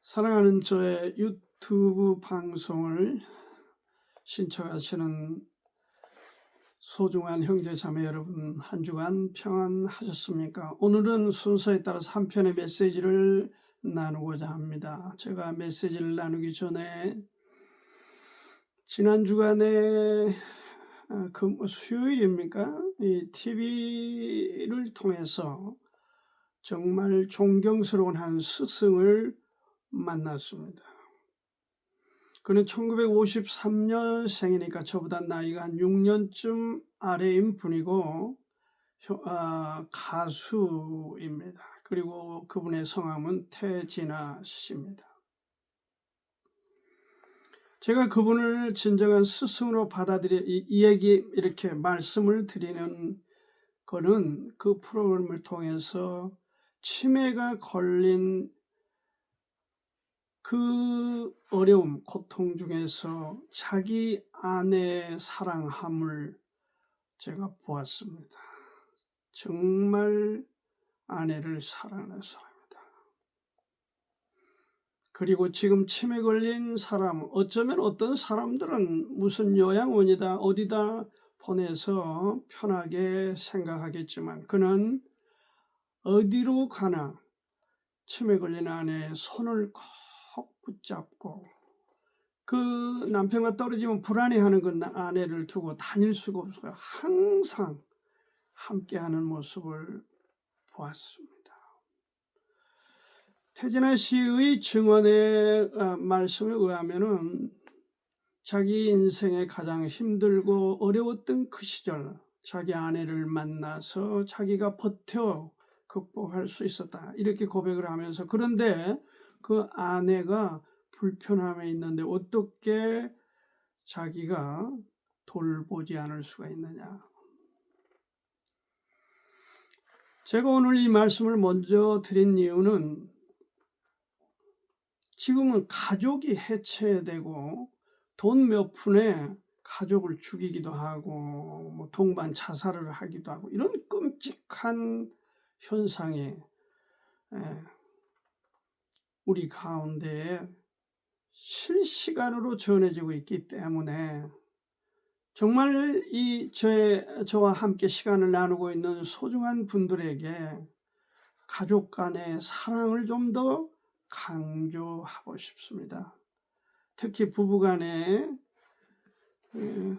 사랑하는 저의 유튜브 방송을 신청하시는 소중한 형제 자매 여러분, 한 주간 평안하셨습니까? 오늘은 순서에 따라서 한 편의 메시지를 나누고자 합니다. 제가 메시지를 나누기 전에 지난 주간에 수요일입니까? 이 TV를 통해서 정말 존경스러운 한 스승을 만났습니다. 그는 1953년생이니까 저보다 나이가 한 6년쯤 아래인 분이고 가수입니다. 그리고 그분의 성함은 태진아 씨입니다. 제가 그분을 진정한 스승으로 받아들여 이 얘기 이렇게 말씀을 드리는 거는 그 프로그램을 통해서 치매가 걸린 그 어려움, 고통 중에서 자기 아내의 사랑함을 제가 보았습니다. 정말 아내를 사랑하는 사람이다. 그리고 지금 치매 걸린 사람, 어쩌면 어떤 사람들은 무슨 요양원이다 어디다 보내서 편하게 생각하겠지만 그는 어디로 가나 치매 걸린 아내의 손을 꼭 붙잡고 그 남편과 떨어지면 불안해하는 그 아내를 두고 다닐 수가 없어요. 항상 함께하는 모습을 보았습니다. 태진아 씨의 증언의 말씀에 의하면은 자기 인생에 가장 힘들고 어려웠던 그 시절 자기 아내를 만나서 자기가 버텨 극복할 수 있었다 이렇게 고백을 하면서, 그런데 그 아내가 불편함에 있는데 어떻게 자기가 돌보지 않을 수가 있느냐. 제가 오늘 이 말씀을 먼저 드린 이유는 지금은 가족이 해체되고 돈 몇 푼에 가족을 죽이기도 하고 뭐 동반 자살을 하기도 하고 이런 끔찍한 현상이 우리 가운데에 실시간으로 전해지고 있기 때문에 정말 저와 함께 시간을 나누고 있는 소중한 분들에게 가족 간의 사랑을 좀 더 강조하고 싶습니다. 특히 부부 간에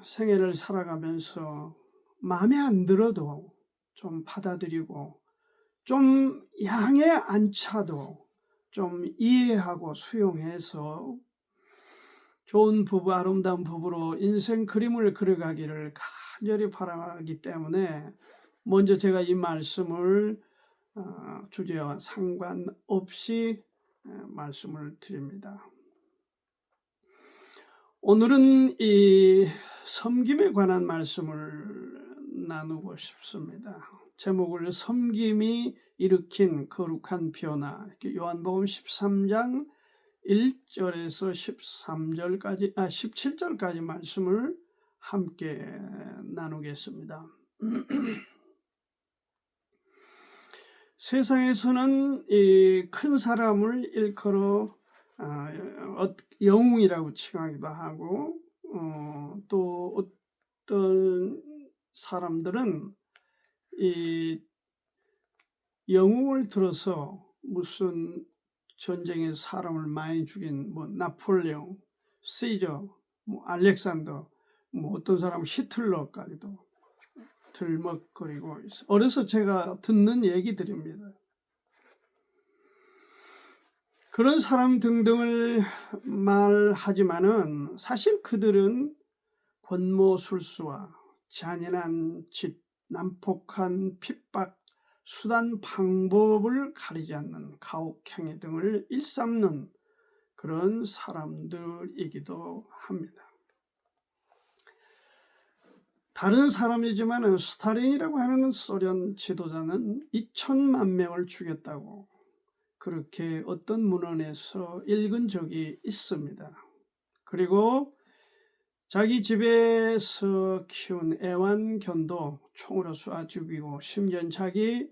생애를 살아가면서 마음에 안 들어도 좀 받아들이고 좀 양에 안 차도 좀 이해하고 수용해서 좋은 부부, 아름다운 부부로 인생 그림을 그려가기를 간절히 바라기 때문에 먼저 제가 이 말씀을 주제와 상관없이 말씀을 드립니다. 오늘은 이 섬김에 관한 말씀을 나누고 싶습니다. 제목을 섬김이 일으킨 거룩한 변화, 요한복음 13장 1절에서 17절까지 말씀을 함께 나누겠습니다. 세상에서는 이 큰 사람을 일컬어 영웅이라고 칭하기도 하고 또 어떤 사람들은 이 영웅을 들어서 무슨 전쟁에 사람을 많이 죽인 뭐 나폴레옹, 시저, 뭐 알렉산더, 뭐 어떤 사람은 히틀러까지도 들먹거리고 있어요. 어려서 제가 듣는 얘기들입니다. 그런 사람 등등을 말하지만은 사실 그들은 권모술수와 잔인한 짓, 난폭한 핍박, 수단 방법을 가리지 않는 가혹행위 등을 일삼는 그런 사람들이기도 합니다. 다른 사람이지만 스탈린이라고 하는 소련 지도자는 2천만 명을 죽였다고 그렇게 어떤 문헌에서 읽은 적이 있습니다. 그리고 자기 집에서 키운 애완견도 총으로 쏴 죽이고 심지어 자기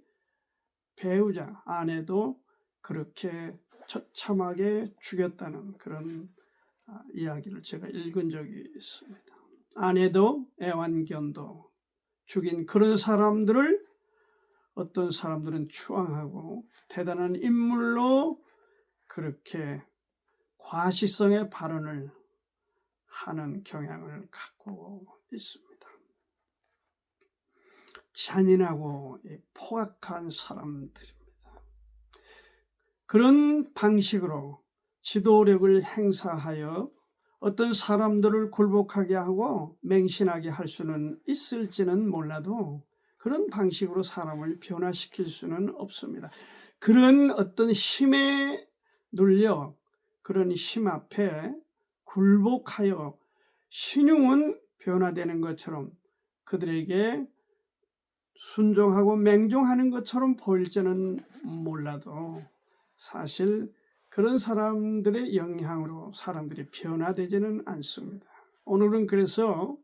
배우자, 아내도 그렇게 처참하게 죽였다는 그런 이야기를 제가 읽은 적이 있습니다. 아내도 애완견도 죽인 그런 사람들을 어떤 사람들은 추앙하고 대단한 인물로 그렇게 과시성의 발언을 하는 경향을 갖고 있습니다. 잔인하고 포악한 사람들입니다. 그런 방식으로 지도력을 행사하여 어떤 사람들을 굴복하게 하고 맹신하게 할 수는 있을지는 몰라도 그런 방식으로 사람을 변화시킬 수는 없습니다. 그런 어떤 힘에 눌려 그런 힘 앞에 굴복하여 신용은 변화되는 것처럼 그들에게 순종하고 맹종하는 것처럼 보일지는 몰라도 사실 그런 사람들의 영향으로 사람들이 변화되지는 않습니다. 오늘은 그래서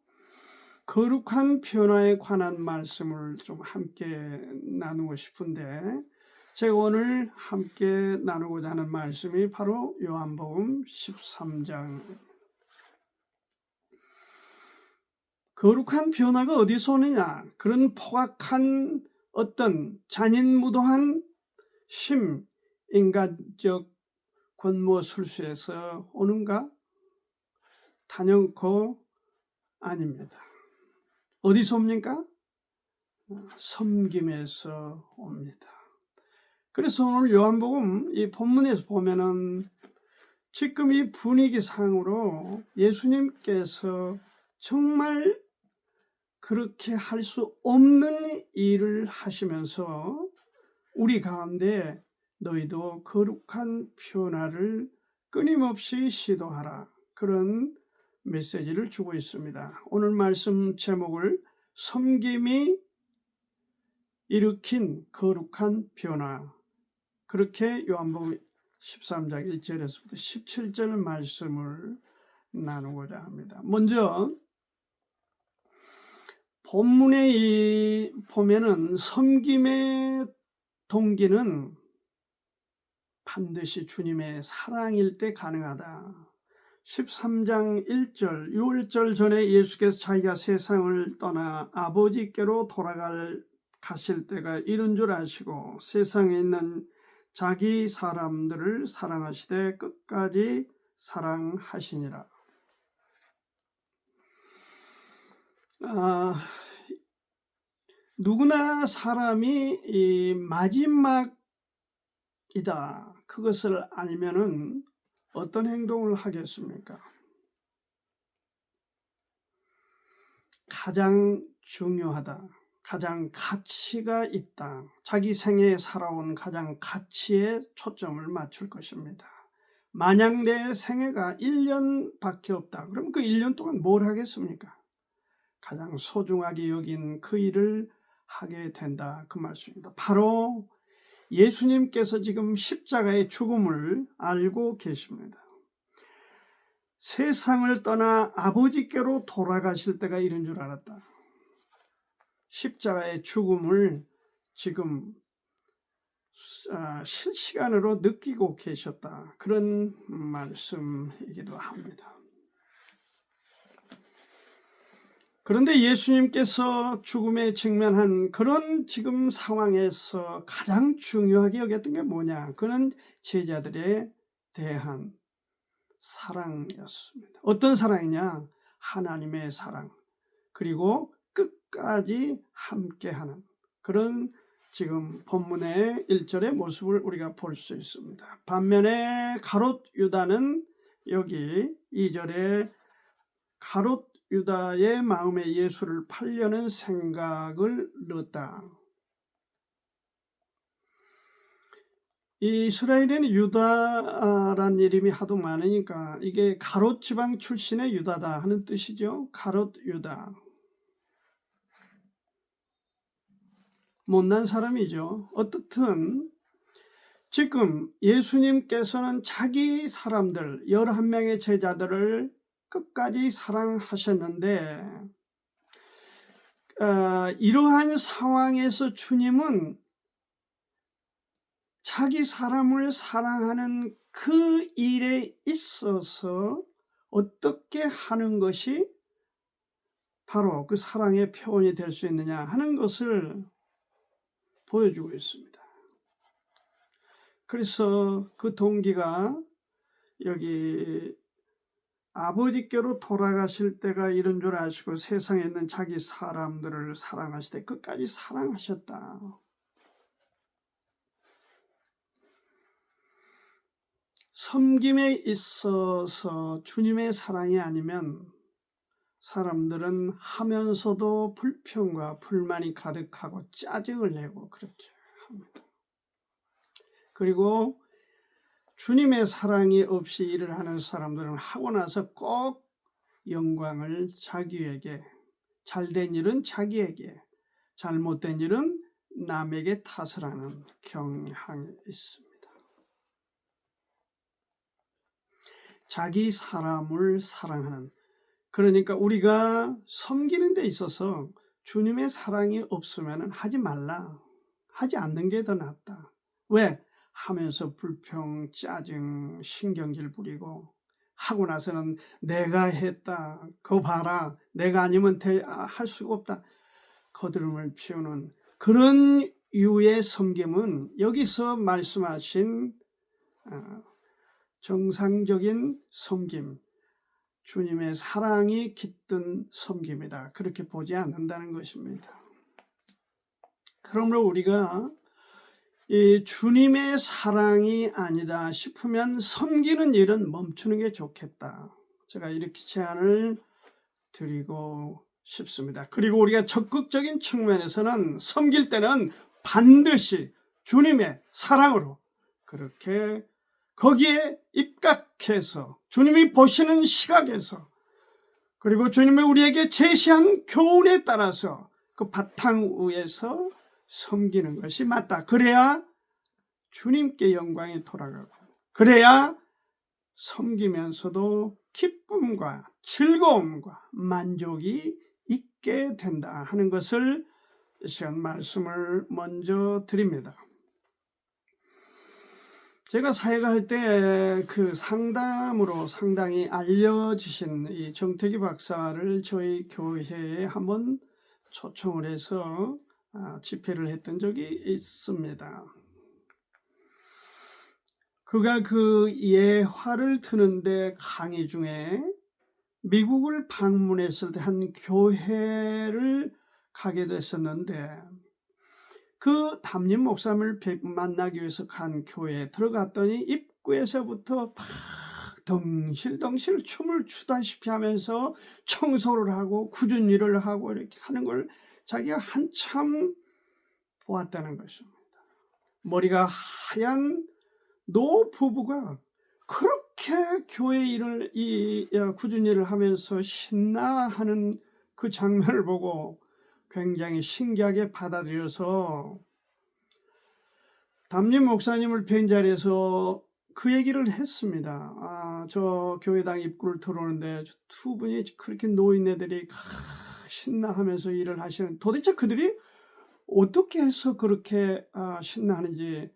거룩한 변화에 관한 말씀을 좀 함께 나누고 싶은데 제가 오늘 함께 나누고자 하는 말씀이 바로 요한복음 13장. 거룩한 변화가 어디서 오느냐? 그런 포악한 어떤 잔인무도한 힘, 인간적 권모술수에서 오는가? 단연코 아닙니다. 어디서 옵니까? 섬김에서 옵니다. 그래서 오늘 요한복음 이 본문에서 보면은 지금 이 분위기상으로 예수님께서 정말 그렇게 할 수 없는 일을 하시면서 우리 가운데 너희도 거룩한 변화를 끊임없이 시도하라. 그런 메시지를 주고 있습니다. 오늘 말씀 제목을 섬김이 일으킨 거룩한 변화. 그렇게 요한복음 13장 1절에서부터 17절 말씀을 나누고자 합니다. 먼저 본문에 보면은 섬김의 동기는 반드시 주님의 사랑일 때 가능하다. 13장 1절, 6절 전에 예수께서 자기가 세상을 떠나 아버지께로 가실 때가 이른 줄 아시고 세상에 있는 자기 사람들을 사랑하시되 끝까지 사랑하시니라. 누구나 사람이 이 마지막이다. 그것을 알면은 어떤 행동을 하겠습니까? 가장 중요하다. 가장 가치가 있다. 자기 생애에 살아온 가장 가치에 초점을 맞출 것입니다. 만약 내 생애가 1년밖에 없다. 그럼 그 1년 동안 뭘 하겠습니까? 가장 소중하게 여긴 그 일을 하게 된다. 그 말씀입니다. 바로 예수님께서 지금 십자가의 죽음을 알고 계십니다. 세상을 떠나 아버지께로 돌아가실 때가 이른 줄 알았다. 십자가의 죽음을 지금 실시간으로 느끼고 계셨다. 그런 말씀이기도 합니다. 그런데 예수님께서 죽음에 직면한 그런 지금 상황에서 가장 중요하게 여겼던 게 뭐냐? 그는 제자들에 대한 사랑이었습니다. 어떤 사랑이냐? 하나님의 사랑. 그리고 끝까지 함께하는 그런 지금 본문의 1절의 모습을 우리가 볼 수 있습니다. 반면에 가롯 유다는 여기 2절에 가롯 유다의 마음에 예수를 팔려는 생각을 넣었다. 이 이스라엘에는 유다라는 이름이 하도 많으니까 이게 가롯 지방 출신의 유다다 하는 뜻이죠. 가롯 유다. 못난 사람이죠. 어떻든 지금 예수님께서는 자기 사람들 11명의 제자들을 끝까지 사랑하셨는데 이러한 상황에서 주님은 자기 사람을 사랑하는 그 일에 있어서 어떻게 하는 것이 바로 그 사랑의 표현이 될 수 있느냐 하는 것을 보여주고 있습니다. 그래서 그 동기가 여기 아버지께로 돌아가실 때가 이런 줄 아시고 세상에 있는 자기 사람들을 사랑하시되 끝까지 사랑하셨다. 섬김에 있어서 주님의 사랑이 아니면 사람들은 하면서도 불평과 불만이 가득하고 짜증을 내고 그렇게 합니다. 그리고 주님의 사랑이 없이 일을 하는 사람들은 하고 나서 꼭 영광을 자기에게, 잘된 일은 자기에게, 잘못된 일은 남에게 탓을 하는 경향이 있습니다. 자기 사람을 사랑하는, 그러니까 우리가 섬기는 데 있어서 주님의 사랑이 없으면 하지 말라. 하지 않는 게 더 낫다. 왜? 하면서 불평, 짜증, 신경질 부리고 하고 나서는 내가 했다. 그거 봐라. 내가 아니면 할 수가 없다. 거드름을 피우는 그런 유의 섬김은 여기서 말씀하신 정상적인 섬김, 주님의 사랑이 깃든 섬김이다. 그렇게 보지 않는다는 것입니다. 그러므로 우리가 이 주님의 사랑이 아니다 싶으면 섬기는 일은 멈추는 게 좋겠다. 제가 이렇게 제안을 드리고 싶습니다. 그리고 우리가 적극적인 측면에서는 섬길 때는 반드시 주님의 사랑으로 그렇게 거기에 입각해서 주님이 보시는 시각에서 그리고 주님이 우리에게 제시한 교훈에 따라서 그 바탕 위에서 섬기는 것이 맞다. 그래야 주님께 영광이 돌아가고 그래야 섬기면서도 기쁨과 즐거움과 만족이 있게 된다 하는 것을 이 시간 말씀을 먼저 드립니다. 제가 사역할 때 그 상담으로 상당히 알려지신 이 정태기 박사를 저희 교회에 한번 초청을 해서 집회를 했던 적이 있습니다. 그가 그 예화를 드는데 강의 중에 미국을 방문했을 때 한 교회를 가게 됐었는데 그 담임 목사님을 만나기 위해서 간 교회에 들어갔더니 입구에서부터 막 덩실덩실 춤을 추다시피 하면서 청소를 하고 굳은 일을 하고 이렇게 하는 걸 자기가 한참 보았다는 것입니다. 머리가 하얀 노 부부가 그렇게 교회 일을 굳은 일을 하면서 신나하는 그 장면을 보고 굉장히 신기하게 받아들여서 담임 목사님을 뵌 자리에서 그 얘기를 했습니다. 저 교회당 입구를 들어오는데 두 분이 그렇게 노인네들이 신나하면서 일을 하시는, 도대체 그들이 어떻게 해서 그렇게 신나하는지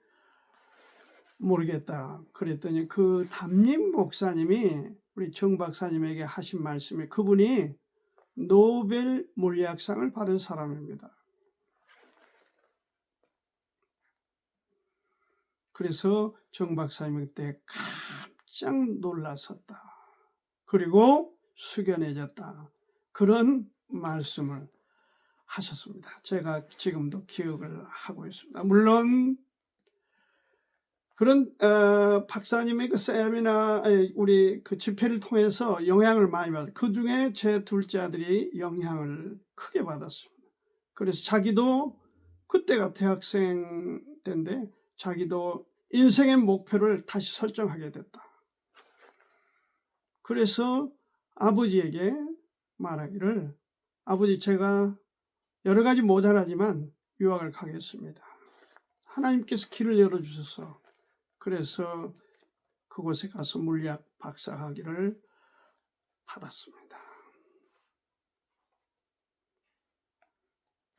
모르겠다. 그랬더니 그 담임 목사님이 우리 정 박사님에게 하신 말씀이, 그분이 노벨 물리학상을 받은 사람입니다. 그래서 정 박사님이 그때 깜짝 놀랐었다. 그리고 숙연해졌다. 그런 말씀을 하셨습니다. 제가 지금도 기억을 하고 있습니다. 물론 그런 박사님의 그 세미나 우리 그 집회를 통해서 영향을 많이 받았어요. 그 중에 제 둘째 아들이 영향을 크게 받았습니다. 그래서 자기도 그때가 대학생 때인데 자기도 인생의 목표를 다시 설정하게 됐다. 그래서 아버지에게 말하기를, 아버지 제가 여러 가지 모자라지만 유학을 가겠습니다. 하나님께서 길을 열어주셔서 그래서 그곳에 가서 물리학 박사 학위를 받았습니다.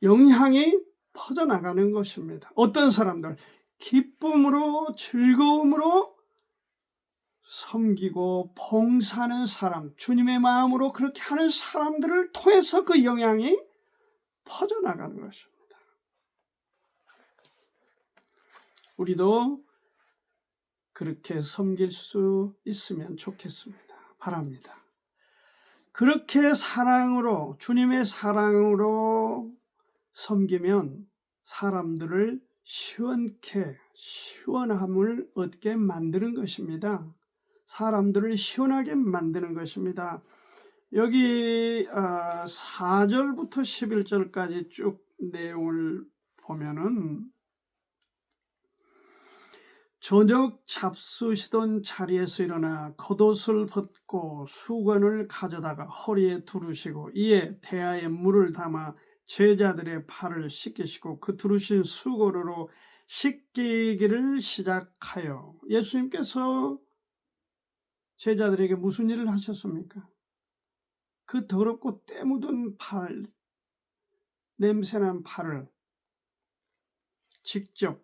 영향이 퍼져나가는 것입니다. 어떤 사람들, 기쁨으로 즐거움으로 섬기고 봉사하는 사람, 주님의 마음으로 그렇게 하는 사람들을 통해서 그 영향이 퍼져나가는 것입니다. 우리도 그렇게 섬길 수 있으면 좋겠습니다. 바랍니다. 그렇게 사랑으로, 주님의 사랑으로 섬기면 사람들을 시원함을 얻게 만드는 것입니다. 사람들을 시원하게 만드는 것입니다. 여기 4절부터 11절까지 쭉 내용을 보면은 저녁 잡수시던 자리에서 일어나 겉옷을 벗고 수건을 가져다가 허리에 두르시고 이에 대야에 물을 담아 제자들의 발을 씻기시고 그 두르신 수건으로 씻기기를 시작하여 예수님께서 제자들에게 무슨 일을 하셨습니까? 그 더럽고 때 묻은 발, 냄새난 발을 직접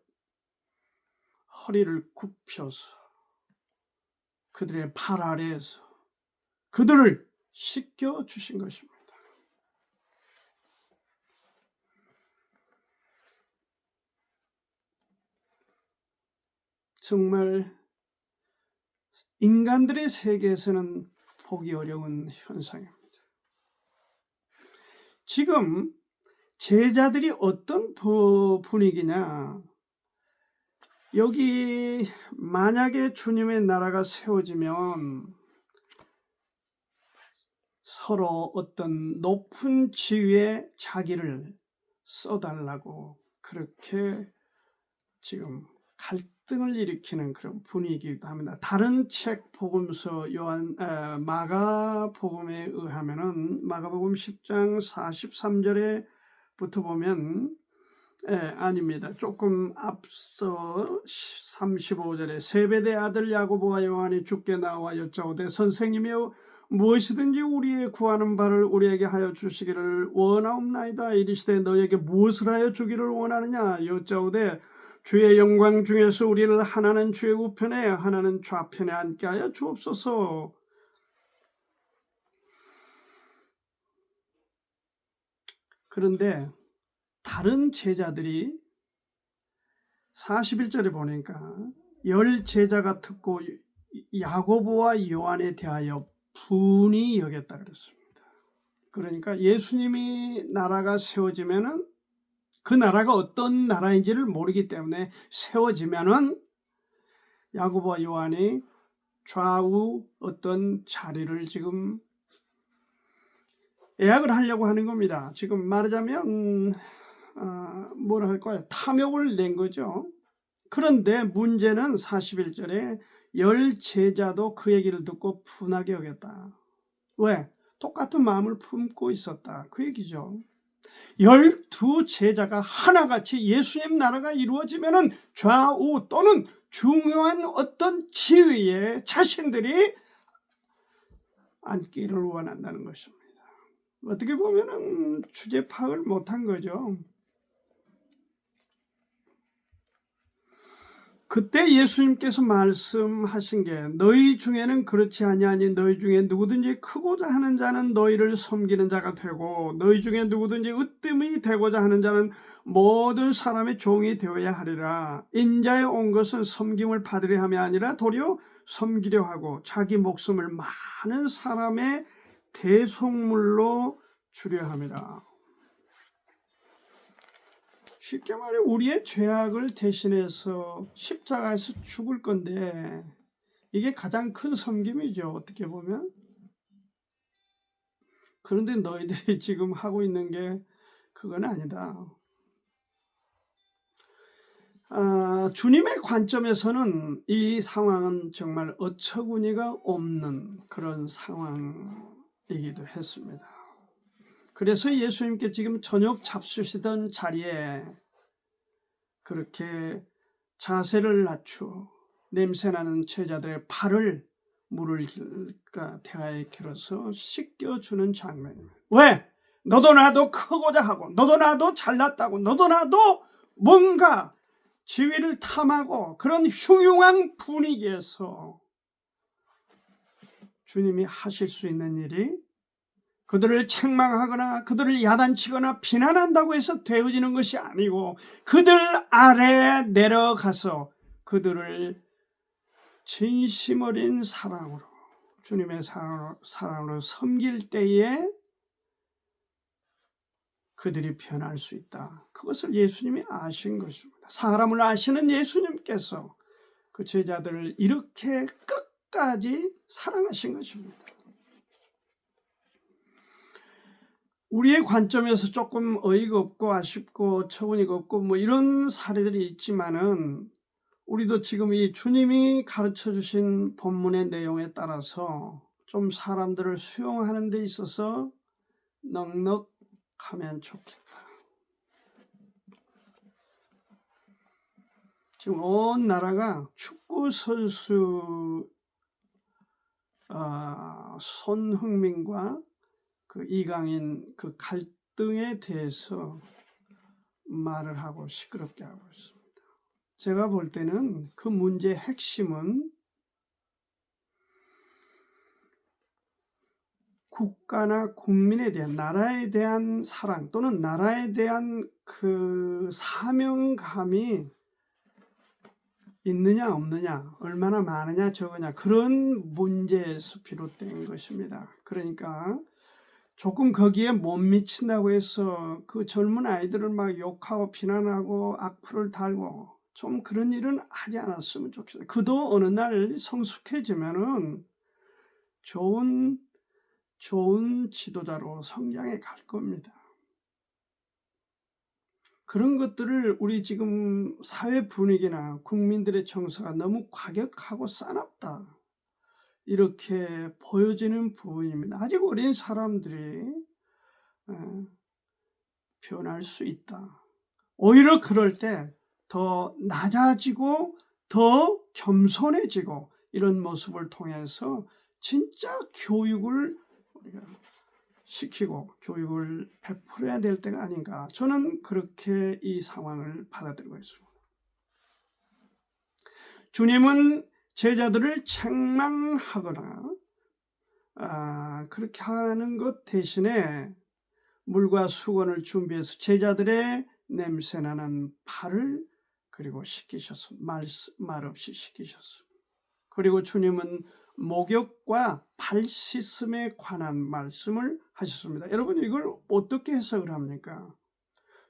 허리를 굽혀서 그들의 발 아래에서 그들을 씻겨주신 것입니다. 정말 인간들의 세계에서는 보기 어려운 현상입니다. 지금 제자들이 어떤 분위기냐, 여기 만약에 주님의 나라가 세워지면 서로 어떤 높은 지위에 자기를 써달라고 그렇게 지금 갈등을 일으키는 그런 분위기이기도 합니다. 다른 책 복음서 마가복음에 의하면은 마가복음 10장 43절에부터 보면 아닙니다. 조금 앞서 35절에 세베대 아들 야고보와 요한이 주께 나와 여짜오되 선생님이여 무엇이든지 우리의 구하는 바를 우리에게 하여 주시기를 원하옵나이다. 이르시되 너에게 무엇을 하여 주기를 원하느냐 여짜오되 주의 영광 중에서 우리를 하나는 주의 우편에 하나는 좌편에 앉게 하여 주옵소서. 그런데 다른 제자들이 41절에 보니까 10 제자가 듣고 야고보와 요한에 대하여 분이 여겼다 그랬습니다. 그러니까 예수님이 나라가 세워지면은 그 나라가 어떤 나라인지를 모르기 때문에 세워지면은 야고보와 요한이 좌우 어떤 자리를 지금 예약을 하려고 하는 겁니다. 지금 말하자면 뭐라 할까요? 탐욕을 낸 거죠. 그런데 문제는 41절에 10 제자도 그 얘기를 듣고 분하게 여겼다. 왜? 똑같은 마음을 품고 있었다. 그 얘기죠. 12 제자가 하나같이 예수님 나라가 이루어지면은 좌우 또는 중요한 어떤 지위에 자신들이 앉기를 원한다는 것입니다. 어떻게 보면은 주제 파악을 못한 거죠. 그때 예수님께서 말씀하신 게 너희 중에는 그렇지 아니하니 너희 중에 누구든지 크고자 하는 자는 너희를 섬기는 자가 되고 너희 중에 누구든지 으뜸이 되고자 하는 자는 모든 사람의 종이 되어야 하리라. 인자에 온 것은 섬김을 받으려 함이 아니라 도리어 섬기려 하고 자기 목숨을 많은 사람의 대속물로 주려 함이라. 쉽게 말해 우리의 죄악을 대신해서 십자가에서 죽을 건데 이게 가장 큰 섬김이죠. 어떻게 보면. 그런데 너희들이 지금 하고 있는 게 그건 아니다. 주님의 관점에서는 이 상황은 정말 어처구니가 없는 그런 상황이기도 했습니다. 그래서 예수님께 지금 저녁 잡수시던 자리에 그렇게 자세를 낮추어 냄새나는 제자들의 발을 물을 대하에 길어서 씻겨주는 장면입니다. 왜? 너도 나도 크고자 하고 너도 나도 잘났다고 너도 나도 뭔가 지위를 탐하고 그런 흉흉한 분위기에서 주님이 하실 수 있는 일이 그들을 책망하거나 그들을 야단치거나 비난한다고 해서 되어지는 것이 아니고, 그들 아래에 내려가서 그들을 진심 어린 사랑으로, 주님의 사랑으로 섬길 때에 그들이 변할 수 있다. 그것을 예수님이 아신 것입니다. 사람을 아시는 예수님께서 그 제자들을 이렇게 끝까지 사랑하신 것입니다. 우리의 관점에서 조금 어이가 없고 아쉽고 처분이가 없고 뭐 이런 사례들이 있지만은, 우리도 지금 이 주님이 가르쳐 주신 본문의 내용에 따라서 좀 사람들을 수용하는 데 있어서 넉넉하면 좋겠다. 지금 온 나라가 축구 선수 손흥민과 그 이강인 그 갈등에 대해서 말을 하고 시끄럽게 하고 있습니다. 제가 볼 때는 그 문제의 핵심은 국가나 국민에 대한, 나라에 대한 사랑 또는 나라에 대한 그 사명감이 있느냐 없느냐, 얼마나 많으냐 적으냐, 그런 문제에서 비롯된 것입니다. 그러니까 조금 거기에 못 미친다고 해서 그 젊은 아이들을 막 욕하고 비난하고 악플을 달고, 좀 그런 일은 하지 않았으면 좋겠어요. 그도 어느 날 성숙해지면은 좋은 지도자로 성장해 갈 겁니다. 그런 것들을 우리 지금 사회 분위기나 국민들의 정서가 너무 과격하고 싸납다, 이렇게 보여지는 부분입니다. 아직 어린 사람들이 변할 수 있다. 오히려 그럴 때 더 낮아지고 더 겸손해지고, 이런 모습을 통해서 진짜 교육을 우리가 시키고 교육을 베풀어야 될 때가 아닌가, 저는 그렇게 이 상황을 받아들이고 있습니다. 주님은 제자들을 책망하거나 그렇게 하는 것 대신에 물과 수건을 준비해서 제자들의 냄새나는 발을 그리고 씻기셨습니다. 말 없이 씻기셨습니다. 그리고 주님은 목욕과 발 씻음에 관한 말씀을 하셨습니다. 여러분, 이걸 어떻게 해석을 합니까?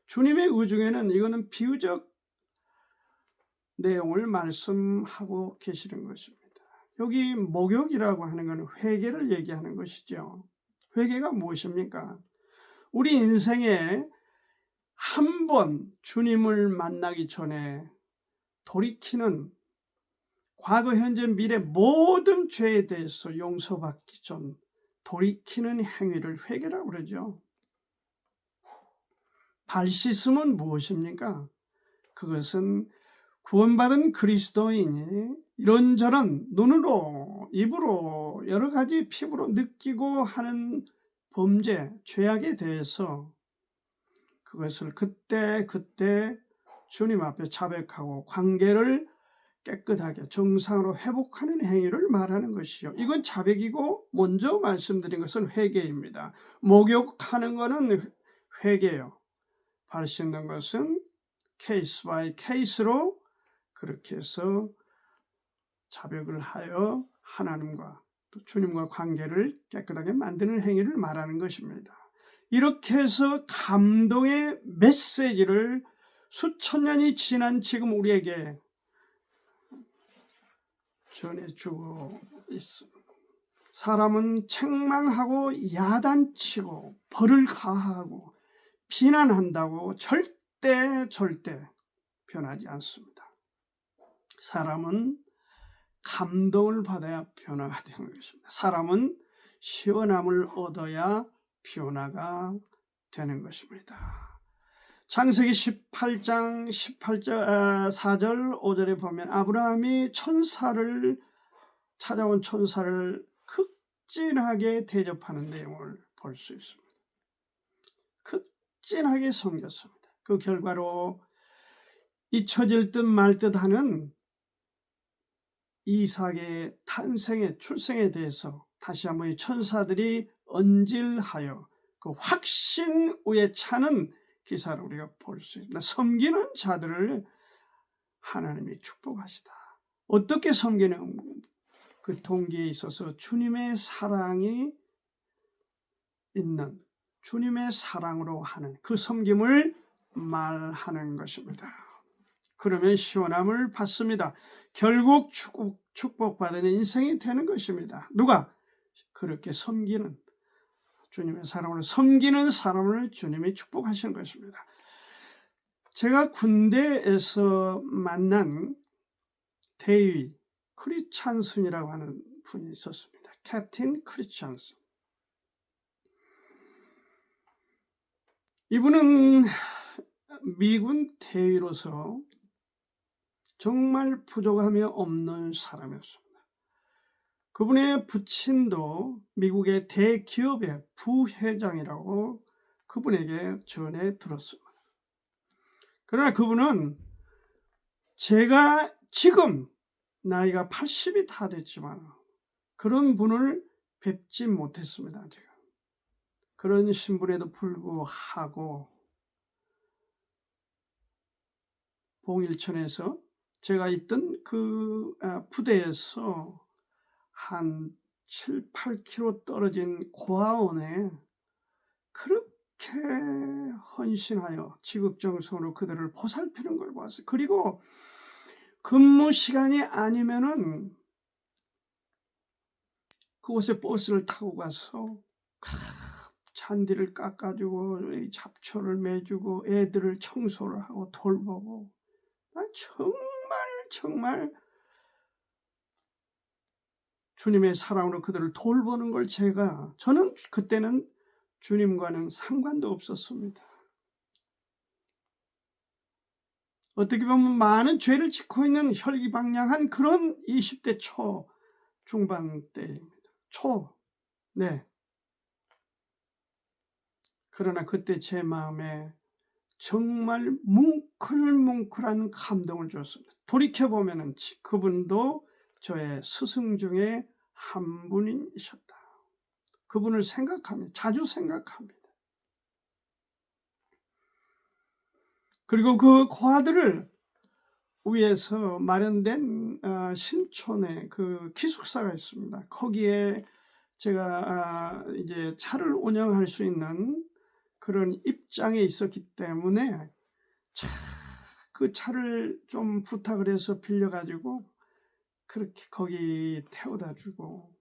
주님의 의중에는 이거는 비유적 내용을 말씀하고 계시는 것입니다. 여기 목욕이라고 하는 것은 회개를 얘기하는 것이죠. 회개가 무엇입니까? 우리 인생에 한 번 주님을 만나기 전에 돌이키는, 과거, 현재, 미래 모든 죄에 대해서 용서받기 전 돌이키는 행위를 회개라고 그러죠. 발 씻음은 무엇입니까? 그것은 구원받은 그리스도인이 이런저런 눈으로, 입으로, 여러 가지 피부로 느끼고 하는 범죄, 죄악에 대해서 그것을 그때 주님 앞에 자백하고 관계를 깨끗하게 정상으로 회복하는 행위를 말하는 것이요. 이건 자백이고, 먼저 말씀드린 것은 회개입니다. 목욕하는 것은 회개요. 발 씻는 것은 케이스 바이 케이스로 그렇게 해서 자백을 하여 하나님과 또 주님과 관계를 깨끗하게 만드는 행위를 말하는 것입니다. 이렇게 해서 감동의 메시지를 수천 년이 지난 지금 우리에게 전해주고 있습니다. 사람은 책망하고 야단치고 벌을 가하고 비난한다고 절대 변하지 않습니다. 사람은 감동을 받아야 변화가 되는 것입니다. 사람은 시원함을 얻어야 변화가 되는 것입니다. 창세기 18장 4절 5절에 보면 아브라함이 찾아온 천사를 극진하게 대접하는 내용을 볼 수 있습니다. 극진하게 섬겼습니다. 그 결과로 잊혀질 듯 말 듯 하는 이삭의 탄생의 출생에 대해서 다시 한번 이 천사들이 언질하여 그 확신에 차는 기사를 우리가 볼 수 있습니다. 섬기는 자들을 하나님이 축복하시다. 어떻게 섬기는 그 동기에 있어서 주님의 사랑이 있는, 주님의 사랑으로 하는 그 섬김을 말하는 것입니다. 그러면 시원함을 받습니다. 결국 축복받는 인생이 되는 것입니다. 누가? 그렇게 섬기는, 주님의 사랑으로 섬기는 사람을 주님이 축복하시는 것입니다. 제가 군대에서 만난 대위 크리스찬슨이라고 하는 분이 있었습니다. 캡틴 크리스찬슨. 이분은 미군 대위로서 정말 부족함이 없는 사람이었습니다. 그분의 부친도 미국의 대기업의 부회장이라고 그분에게 전해 들었습니다. 그러나 그분은 제가 지금 나이가 80이 다 됐지만 그런 분을 뵙지 못했습니다. 제가 그런 신분에도 불구하고 봉일천에서 제가 있던 그 부대에서 한 7, 8km 떨어진 고아원에 그렇게 헌신하여 지극정성으로 그들을 보살피는 걸 봤어요. 그리고 근무 시간이 아니면은 그곳에 버스를 타고 가서 잔디를 깎아주고 잡초를 매주고 애들을 청소를 하고 돌보고, 정말 주님의 사랑으로 그들을 돌보는 걸 저는 그때는 주님과는 상관도 없었습니다. 어떻게 보면 많은 죄를 짓고 있는 혈기방량한 그런 20대 중반 때입니다. 네. 그러나 그때 제 마음에 정말 뭉클뭉클한 감동을 줬습니다. 돌이켜보면 그분도 저의 스승 중에 한 분이셨다. 그분을 생각합니다. 자주 생각합니다. 그리고 그 고아들을 위해서 마련된 신촌에 그 기숙사가 있습니다. 거기에 제가 이제 차를 운영할 수 있는 그런 입장에 있었기 때문에 그 차를 좀 부탁을 해서 빌려가지고 그렇게 거기 태워다 주고,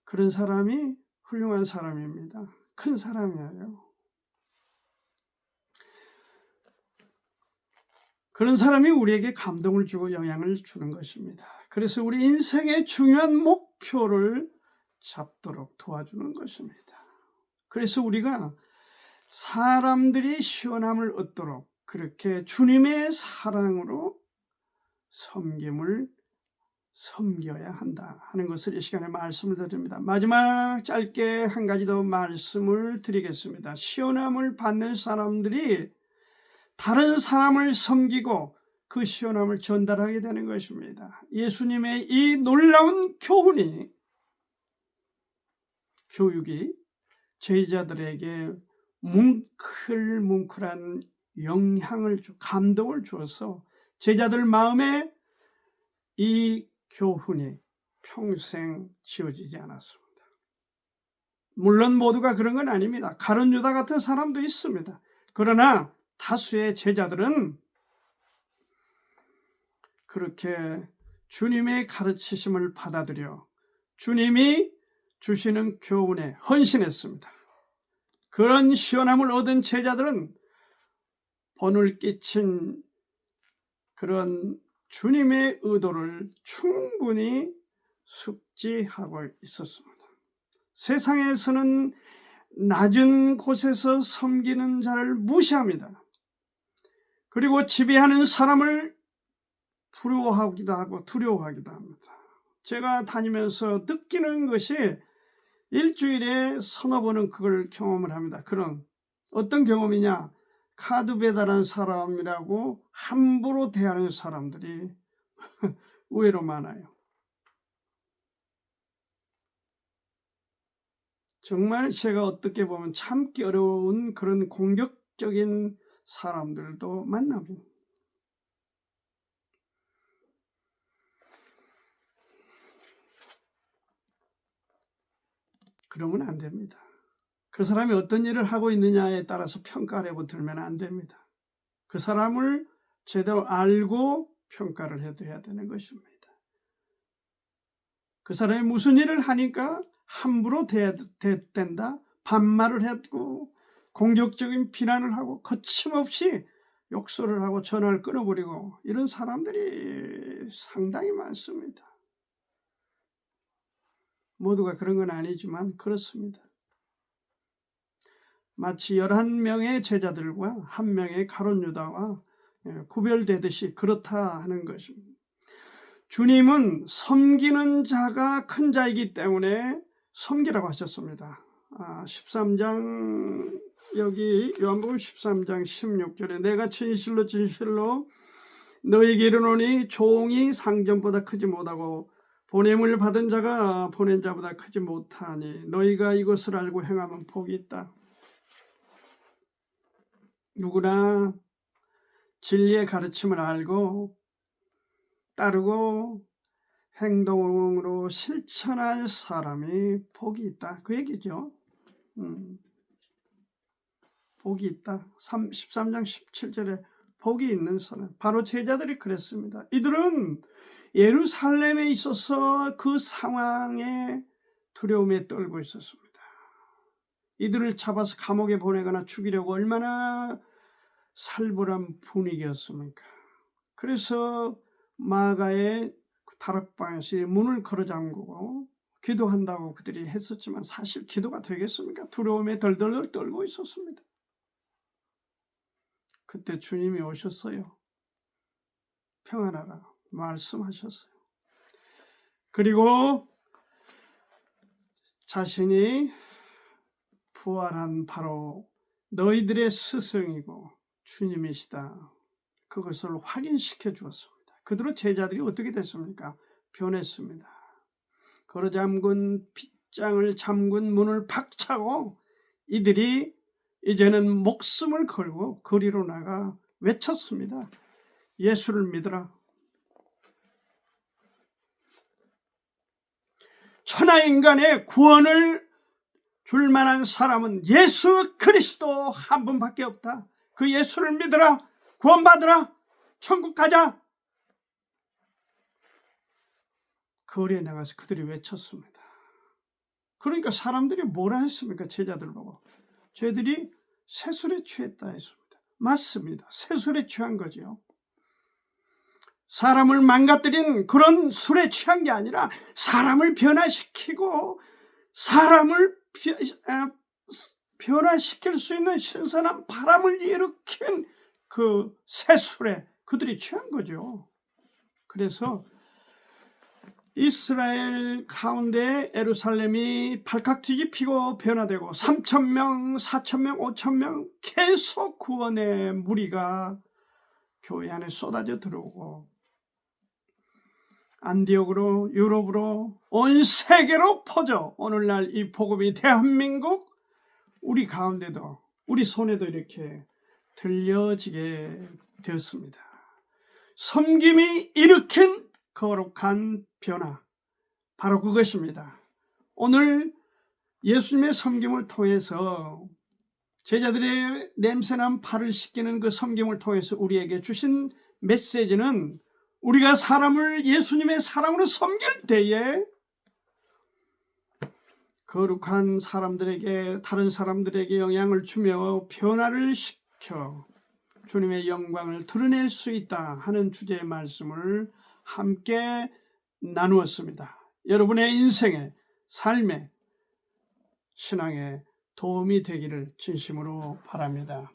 그런 사람이 훌륭한 사람입니다. 큰 사람이에요. 그런 사람이 우리에게 감동을 주고 영향을 주는 것입니다. 그래서 우리 인생의 중요한 목표를 잡도록 도와주는 것입니다. 그래서 우리가 사람들이 시원함을 얻도록 그렇게 주님의 사랑으로 섬겨야 한다 하는 것을 이 시간에 말씀을 드립니다. 마지막 짧게 한 가지 더 말씀을 드리겠습니다. 시원함을 받는 사람들이 다른 사람을 섬기고 그 시원함을 전달하게 되는 것입니다. 예수님의 이 놀라운 교육이 제자들에게 뭉클뭉클한 영향을 감동을 주어서 제자들 마음에 이 교훈이 평생 지워지지 않았습니다. 물론 모두가 그런 건 아닙니다. 가룟 유다 같은 사람도 있습니다. 그러나 다수의 제자들은 그렇게 주님의 가르치심을 받아들여 주님이 주시는 교훈에 헌신했습니다. 그런 시원함을 얻은 제자들은 본을 끼친 그런 주님의 의도를 충분히 숙지하고 있었습니다. 세상에서는 낮은 곳에서 섬기는 자를 무시합니다. 그리고 지배하는 사람을 부러워하기도 하고 두려워하기도 합니다. 제가 다니면서 느끼는 것이 일주일에 서너 번은 그걸 경험을 합니다. 그런 어떤 경험이냐? 카드 배달한 사람이라고 함부로 대하는 사람들이 의외로 많아요. 정말 제가 어떻게 보면 참기 어려운 그런 공격적인 사람들도 만나고, 그러면 안 됩니다. 그 사람이 어떤 일을 하고 있느냐에 따라서 평가를 해고 들면 안 됩니다. 그 사람을 제대로 알고 평가를 해야 되는 것입니다. 그 사람이 무슨 일을 하니까 함부로 된다, 반말을 했고 공격적인 비난을 하고 거침없이 욕설을 하고 전화를 끊어버리고 이런 사람들이 상당히 많습니다. 모두가 그런 건 아니지만 그렇습니다. 마치 11명의 제자들과 1명의 가룟 유다와 구별되듯이 그렇다 하는 것입니다. 주님은 섬기는 자가 큰 자이기 때문에 섬기라고 하셨습니다. 13장 여기 요한복음 13장 16절에 내가 진실로 진실로 너희에게 이르노니 종이 상전보다 크지 못하고 보냄을 받은 자가 보낸 자보다 크지 못하니 너희가 이것을 알고 행하면 복이 있다. 누구나 진리의 가르침을 알고 따르고 행동으로 실천할 사람이 복이 있다. 그 얘기죠. 복이 있다. 13장 17절에 복이 있는 사람. 바로 제자들이 그랬습니다. 이들은 예루살렘에 있어서 그 상황에 두려움에 떨고 있었습니다. 이들을 잡아서 감옥에 보내거나 죽이려고 얼마나 살벌한 분위기였습니까? 그래서 마가의 다락방에서 문을 걸어 잠그고 기도한다고 그들이 했었지만 사실 기도가 되겠습니까? 두려움에 덜덜 떨고 있었습니다. 그때 주님이 오셨어요. 평안하라 말씀하셨어요. 그리고 자신이 부활한 바로 너희들의 스승이고 주님이시다. 그것을 확인시켜 주었습니다. 그대로 제자들이 어떻게 됐습니까? 변했습니다. 걸어 잠근 빗장을 잠근 문을 박차고 이들이 이제는 목숨을 걸고 거리로 나가 외쳤습니다. 예수를 믿으라. 천하인간의 구원을 줄 만한 사람은 예수 그리스도 한 분밖에 없다. 그 예수를 믿으라. 구원받으라. 천국 가자. 거리에 나가서 그들이 외쳤습니다. 그러니까 사람들이 뭐라 했습니까? 제자들 보고. 저희들이 세술에 취했다 했습니다. 맞습니다. 세술에 취한 거죠. 사람을 망가뜨린 그런 술에 취한 게 아니라 사람을 변화시키고 사람을 변화시킬 수 있는 신선한 바람을 일으킨 그 새술에 그들이 취한 거죠. 그래서 이스라엘 가운데 예루살렘이 발칵 뒤집히고 변화되고 3,000명, 4,000명, 5,000명 계속 구원의 무리가 교회 안에 쏟아져 들어오고 안디옥으로 유럽으로 온 세계로 퍼져 오늘날 이 복음이 대한민국 우리 가운데도 우리 손에도 이렇게 들려지게 되었습니다. 섬김이 일으킨 거룩한 변화 바로 그것입니다. 오늘 예수님의 섬김을 통해서 제자들의 냄새난 발을 씻기는 그 섬김을 통해서 우리에게 주신 메시지는 우리가 사람을 예수님의 사랑으로 섬길 때에 거룩한 사람들에게 다른 사람들에게 영향을 주며 변화를 시켜 주님의 영광을 드러낼 수 있다 하는 주제의 말씀을 함께 나누었습니다. 여러분의 인생에 삶에 신앙에 도움이 되기를 진심으로 바랍니다.